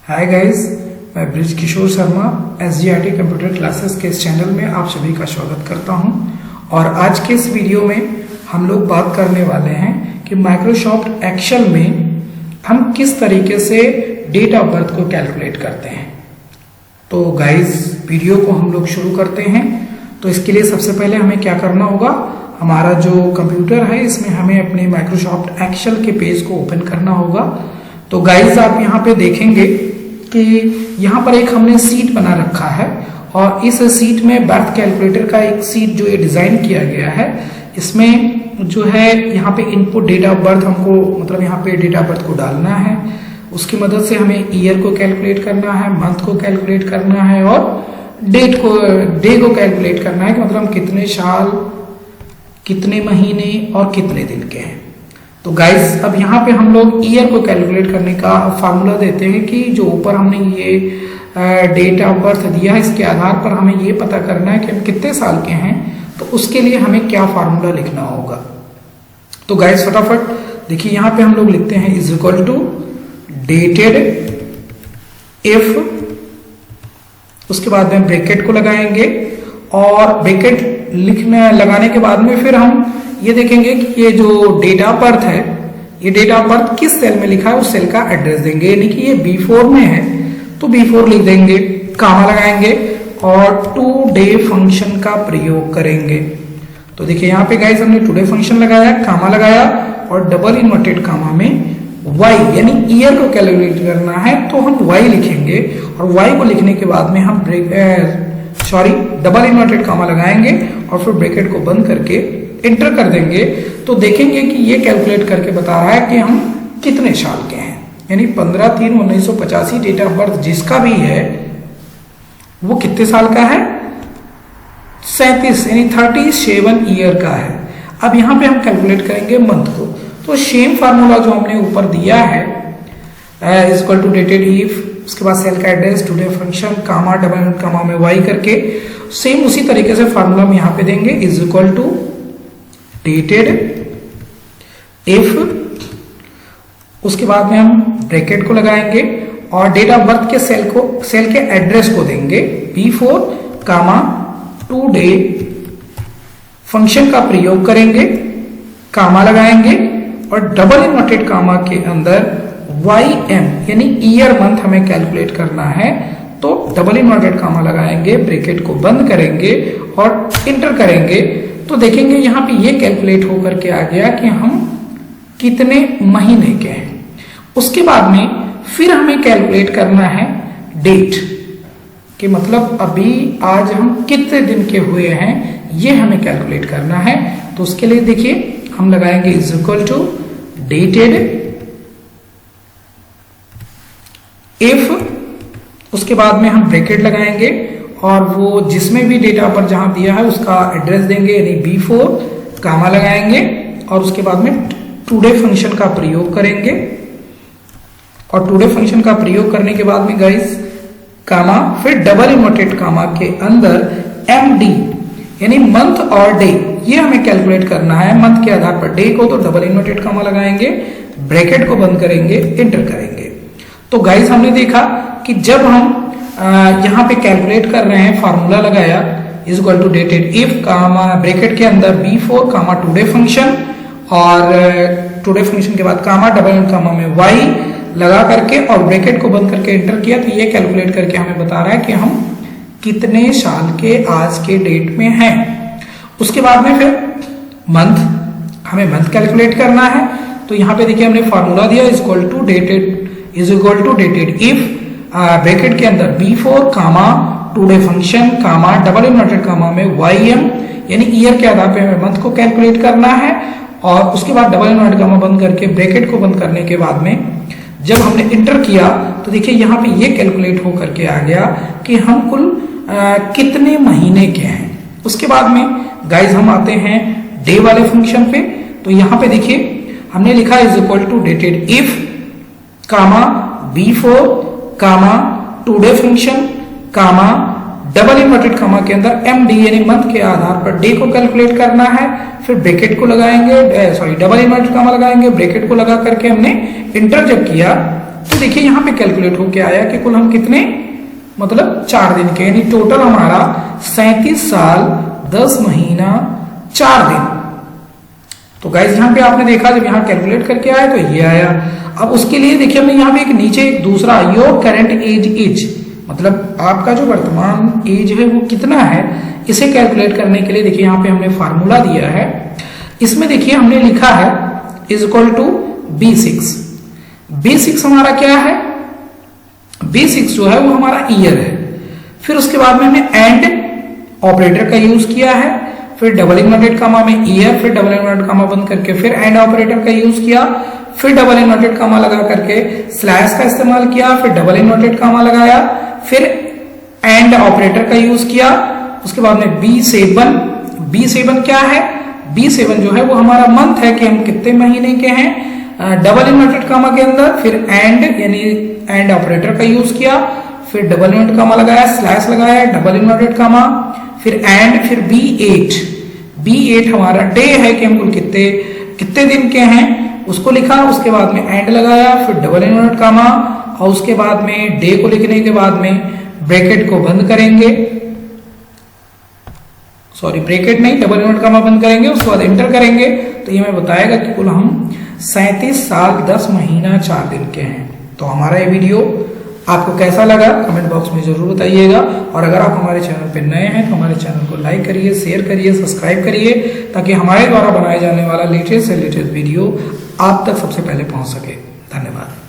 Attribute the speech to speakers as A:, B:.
A: Hi guys, मैं bridge Kishore Sharma SGRT computer classes के इस चैनल में आप सभी का स्वागत करता हूं। और आज के इस वीडियो में हम लोग बात करने वाले हैं कि माइक्रोसॉफ्ट एक्सेल में हम किस तरीके से डेट ऑफ बर्थ को कैलकुलेट करते हैं। तो गाइस, वीडियो को हम लोग शुरू करते हैं। तो इसके लिए सबसे पहले हमें क्या करना होगा, हमारा जो कंप्यूटर है इसमें हमें अपने माइक्रोसॉफ्ट एक्सेल के पेज को ओपन करना होगा। तो गाइस, आप यहाँ पे देखेंगे कि यहाँ पर एक हमने सीट बना रखा है और इस सीट में बर्थ कैलकुलेटर का एक सीट जो ये डिजाइन किया गया है, इसमें जो है यहाँ पे इनपुट डेट ऑफ बर्थ हमको मतलब यहाँ पे डेट ऑफ बर्थ को डालना है। उसकी मदद से हमें ईयर को कैलकुलेट करना है, मंथ को कैलकुलेट करना है और डे को कैलकुलेट करना है कि मतलब हम कितने साल, कितने महीने और कितने दिन के हैं। तो गाइस, अब यहाँ पे हम लोग ईयर को कैलकुलेट करने का फार्मूला देते हैं कि जो ऊपर हमने ये डेट ऑफ बर्थ दिया है, इसके आधार पर हमें ये पता करना है कि हम कितने साल के हैं। तो उसके लिए हमें क्या फार्मूला लिखना होगा। तो गाइस, फटाफट देखिए, यहाँ पे हम लोग लिखते हैं is equal to dated if, उसके बाद में ब्रैकेट को लगाएंगे और ब्रैकेट लगाने के बाद में फिर हम ये देखेंगे कि ये जो डेट ऑफ बर्थ है, ये डेट ऑफ बर्थ किस सेल में लिखा है उस सेल का एड्रेस देंगे। यानी कि ये B4 में है तो B4 लिख देंगे, कामा लगाएंगे और टू डे फंक्शन का प्रयोग करेंगे। तो देखिए यहाँ पे गाइस, हमने टुडे फंक्शन लगाया, कामा लगाया और डबल इन्वर्टेड कामा में y यानी ईयर को कैलकुलेट करना है तो हम y लिखेंगे और y को लिखने के बाद में हम डबल इन्वर्टेड कामा लगाएंगे और फिर ब्रैकेट को बंद करके इंटर कर देंगे। तो देखेंगे कि ये कैलकुलेट करके बता रहा है कि हम कितने साल के हैं। यानी 15/3/1985 डेट ऑफ बर्थ जिसका भी है वो कितने साल का है, 37 यानी 37 ईयर का है। अब यहाँ पे हम कैलकुलेट करेंगे मंथ को। तो सेम फार्मूला जो हमने ऊपर दिया है is equal to dated if, उसके बाद सेल का address, today function, comma double comma में y करके सेम उसी तरीके से फार्मूला हम यहाँ पे देंगे is equal to dated if, उसके बाद में हम ब्रैकेट को लगाएंगे और डेट ऑफ बर्थ के सेल के एड्रेस को देंगे B4 comma to day function का प्रयोग करेंगे, कामा लगाएंगे और डबल इन्वर्टेड कामा के अंदर YM यानी ईयर मंथ हमें कैलकुलेट करना है। तो डबल इन्वर्टेड कामा लगाएंगे, ब्रैकेट को बंद करेंगे और इंटर करेंगे। तो देखेंगे यहाँ पे ये कैलकुलेट होकर के आ गया कि हम कितने महीने के हैं। उसके बाद में फिर हमें कैलकुलेट करना है डेट कि मतलब अभी आज हम कितने दिन के हुए हैं, ये हमें कैलकुलेट करना है। तो उसके लिए देखिए हम लगाएंगे is equal to dated if, उसके बाद में हम ब्रैकेट लगाएंगे और वो जिसमें भी डेटा पर जहां दिया है उसका एड्रेस देंगे यानी B4 कामा लगाएंगे और उसके बाद में टुडे फंक्शन का प्रयोग करेंगे। और टुडे फंक्शन का प्रयोग करने के बाद में गाइस कामा फिर डबल इन्वर्टेड कामा के अंदर MD यानी मंथ और डे, ये हमें कैलकुलेट करना है। मंथ के आधार पर डे को तो डबल इन्वर्टेड कामा लगाएंगे, ब्रैकेट को बंद करेंगे, इंटर करेंगे। तो गाइस, हमने देखा कि जब हम यहाँ पे कैलकुलेट कर रहे हैं, फार्मूला लगाया is equal to dated if comma bracket के अंदर B4 कामा टुडे फंक्शन और टुडे फंक्शन के बाद कामा डबल कामा में y लगा करके और ब्रैकेट को बंद करके इंटर किया, तो ये कैलकुलेट करके हमें बता रहा है कि हम कितने साल के आज के डेट में हैं। उसके बाद में फिर मंथ, हमें मंथ कैलकुलेट करना है। तो यहाँ पे देखिए हमने फार्मूला दिया is equal to dated if bracket के अंदर B4 comma today function comma double inverted comma में YM यानी ईयर के आधार पे हमें मंथ को कैलकुलेट करना है। और उसके बाद डबल इन्वर्टेड कामा बंद करके ब्रैकेट को बंद करने के बाद में जब हमने इंटर किया तो देखिए यहाँ पे ये कैलकुलेट होकर के आ गया कि हम कुल कितने महीने के हैं। उसके बाद में गाइज हम आते हैं डे वाले फंक्शन पे। तो यहाँ पे देखिए हमने लिखा is equal to dated if comma B4 comma today function comma double inverted comma के अंदर MD यानी मंथ के आधार पर डे को कैलकुलेट करना है। फिर ब्रैकेट को लगाएंगे, डबल इन्वर्टेड कामा लगाएंगे, ब्रैकेट को लगा करके हमने इंटर जब किया तो देखिए यहाँ पे कैलकुलेट होके आया कि कुल हम कितने, मतलब 4 दिन के, यानी टोटल हमारा 37 साल 10 महीना 4 दिन। तो गाइज यहाँ पे आपने देखा जब यहाँ कैलकुलेट करके आया तो ये आया। अब उसके लिए देखिए हमने यहाँ पे एक नीचे एक दूसरा योर करंट एज इज, मतलब आपका जो वर्तमान एज है वो कितना है, इसे कैलकुलेट करने के लिए देखिए यहाँ पे हमने फार्मूला दिया है। इसमें देखिए हमने लिखा है is equal to B6। B6 हमारा क्या है, B6 जो है वो हमारा ईयर है। फिर उसके बाद में हमने एंड ऑपरेटर का यूज किया है, फिर डबल इन्वर्टेड कामा में ईयर, फिर डबल इन्वर्टेड कामा बंद करके फिर एंड ऑपरेटर का यूज किया, फिर डबल इन्वर्टेड कामा लगा करके स्लैश का इस्तेमाल किया, फिर डबल इन्वर्टेड कामा लगाया, फिर एंड ऑपरेटर का यूज किया। उसके बाद में B7 क्या है, B7 जो है वो हमारा मंथ है कि हम कितने महीने के हैं, डबल इन्वर्टेड कामा के अंदर, फिर एंड यानी एंड ऑपरेटर का यूज किया, फिर डबल इन्वर्टेड कामा लगाया, स्लैश लगाया, डबल इन्वर्टेड कामा, फिर एंड, फिर B8 हमारा डे है कि हम कुल कितने दिन के हैं उसको लिखा। उसके बाद में एंड लगाया, फिर डबल इन्वर्टेड कामा, और उसके बाद में डे को लिखने के बाद में ब्रैकेट को बंद करेंगे, सॉरी ब्रैकेट नहीं, डबल इन्वर्टेड कामा बंद करेंगे, उसके बाद एंटर करेंगे तो ये हमें बताएगा कि कुल हम 37 साल 10 महीना 4 दिन के हैं। तो हमारा ये वीडियो आपको कैसा लगा कमेंट बॉक्स में जरूर बताइएगा, और अगर आप हमारे चैनल पर नए हैं तो हमारे चैनल को लाइक करिए, शेयर करिए, सब्सक्राइब करिए, ताकि हमारे द्वारा बनाए जाने वाला लेटेस्ट से लेटेस्ट वीडियो आप तक सबसे पहले पहुंच सके। धन्यवाद।